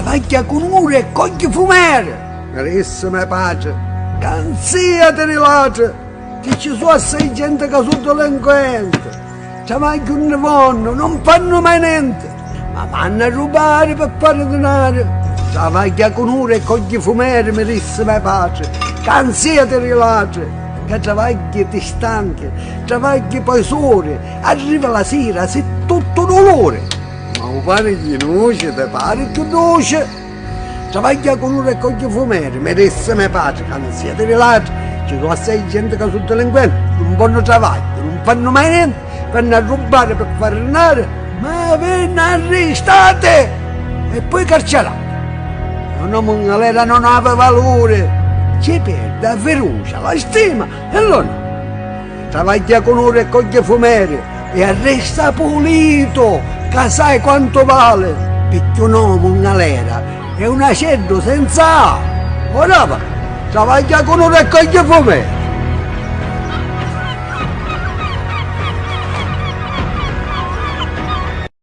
travaglia con ore e cogli fumere. Carissima pace, canzia di ladri, che ci sono assai gente che sono delinquenti. Travaglia un vonno, non fanno mai niente, ma vanno a rubare per fare denaro. Travaglia con ore e cogli fumere, carissima pace, canzia di ladri. Che travagli ti stanchi, travagli poi sole, arriva la sera, sei tutto dolore. Ma un pane di noce, te pare che noce. Travaglia con un raccoglie fumere, merissime pace, canzia di ladri. Ci sono assai gente che sono delinquenti, non fanno travaglio, non fanno mai niente, vanno a rubare per fare denaro, ma vengono arrestate e poi carcerati. Una mongalera non ha valore. Ci perde la fiducia, la stima e allora travaglia con ore e coglie fumere e arresta pulito, che sai quanto vale, perché un uomo in galera è un acerto senza ora va, travaglia con ore e coglie fumere.